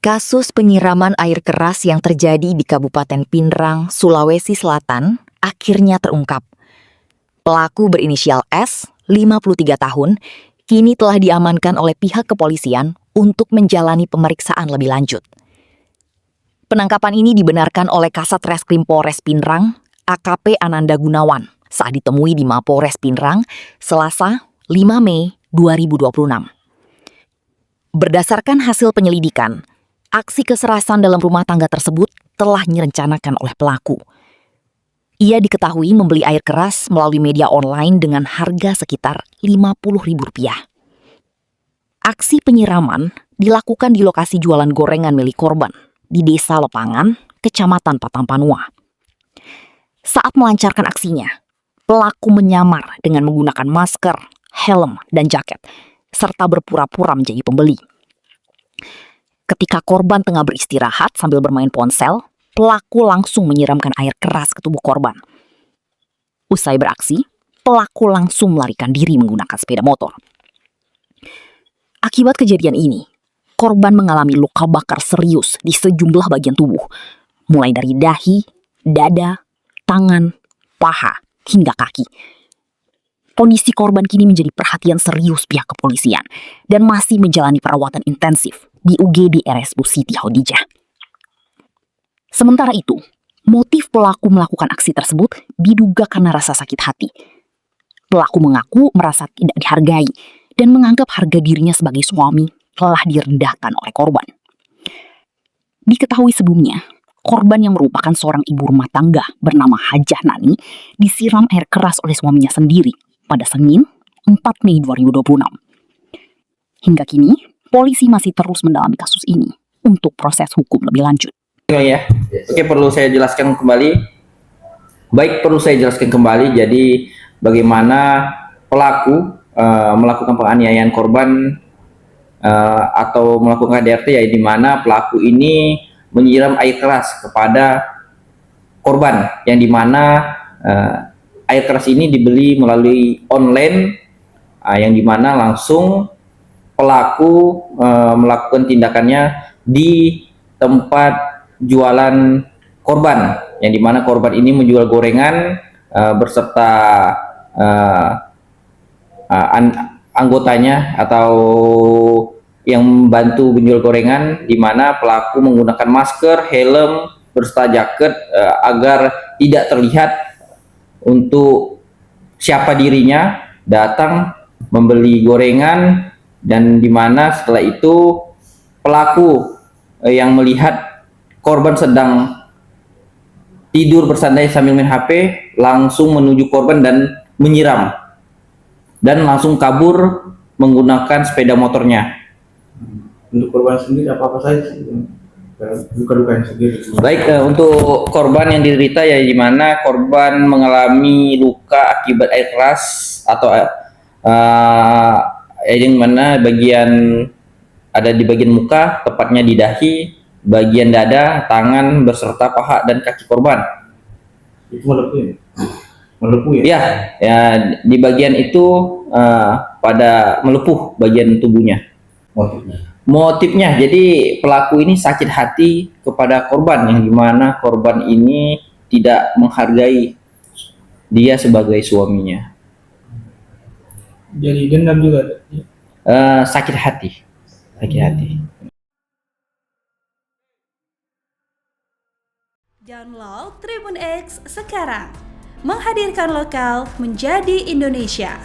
Kasus penyiraman air keras yang terjadi di Kabupaten Pinrang, Sulawesi Selatan, akhirnya terungkap. Pelaku berinisial S, 53 tahun, kini telah diamankan oleh pihak kepolisian untuk menjalani pemeriksaan lebih lanjut. Penangkapan ini dibenarkan oleh Kasat Reskrim Polres Pinrang, AKP Ananda Gunawan, saat ditemui di Mapolres Pinrang, Selasa, 5 Mei 2026. Berdasarkan hasil penyelidikan, aksi keserasan dalam rumah tangga tersebut telah direncanakan oleh pelaku. Ia diketahui membeli air keras melalui media online dengan harga sekitar Rp50.000. Aksi penyiraman dilakukan di lokasi jualan gorengan milik korban di Desa Lepangan, Kecamatan Patampanua. Saat melancarkan aksinya, pelaku menyamar dengan menggunakan masker, helm, dan jaket, serta berpura-pura menjadi pembeli. Ketika korban tengah beristirahat sambil bermain ponsel, pelaku langsung menyiramkan air keras ke tubuh korban. Usai beraksi, pelaku langsung melarikan diri menggunakan sepeda motor. Akibat kejadian ini, korban mengalami luka bakar serius di sejumlah bagian tubuh, mulai dari dahi, dada, tangan, paha, hingga kaki. Kondisi korban kini menjadi perhatian serius pihak kepolisian dan masih menjalani perawatan intensif di UGD RSUD Siti Khadijah. Sementara itu, motif pelaku melakukan aksi tersebut diduga karena rasa sakit hati. Pelaku mengaku merasa tidak dihargai dan menganggap harga dirinya sebagai suami telah direndahkan oleh korban. Diketahui sebelumnya, korban yang merupakan seorang ibu rumah tangga bernama Hajah Nani disiram air keras oleh suaminya sendiri pada Senin 4 Mei 2026. Hingga kini, polisi masih terus mendalami kasus ini untuk proses hukum lebih lanjut. Ya, oke, perlu saya jelaskan kembali. Baik, perlu saya jelaskan kembali. Jadi, bagaimana pelaku melakukan penganiayaan korban atau melakukan KDRT, ya, di mana pelaku ini menyiram air keras kepada korban, yang dimana air keras ini dibeli melalui online, yang dimana langsung pelaku melakukan tindakannya di tempat jualan korban, yang dimana korban ini menjual gorengan berserta anggotanya atau yang membantu menjual gorengan, di mana pelaku menggunakan masker, helm, berserta jaket agar tidak terlihat untuk siapa dirinya datang membeli gorengan, dan dimana setelah itu pelaku yang melihat korban sedang tidur bersandai sambil main HP langsung menuju korban dan menyiram, dan langsung kabur menggunakan sepeda motornya. Untuk korban sendiri apa-apa saja sih? Luka-luka yang sendiri. Baik, untuk korban yang diderita, ya, di mana korban mengalami luka akibat air keras atau yang mana ada di bagian muka, tepatnya di dahi, bagian dada, tangan, beserta paha dan kaki korban. Itu melepuh ya? Melepuh ya? Ya, ya, di bagian itu pada melepuh bagian tubuhnya. Motifnya, jadi pelaku ini sakit hati kepada korban, yang dimana korban ini tidak menghargai dia sebagai suaminya. Jadi dendam juga? Sakit hati. Download Tribun X sekarang, menghadirkan lokal menjadi Indonesia.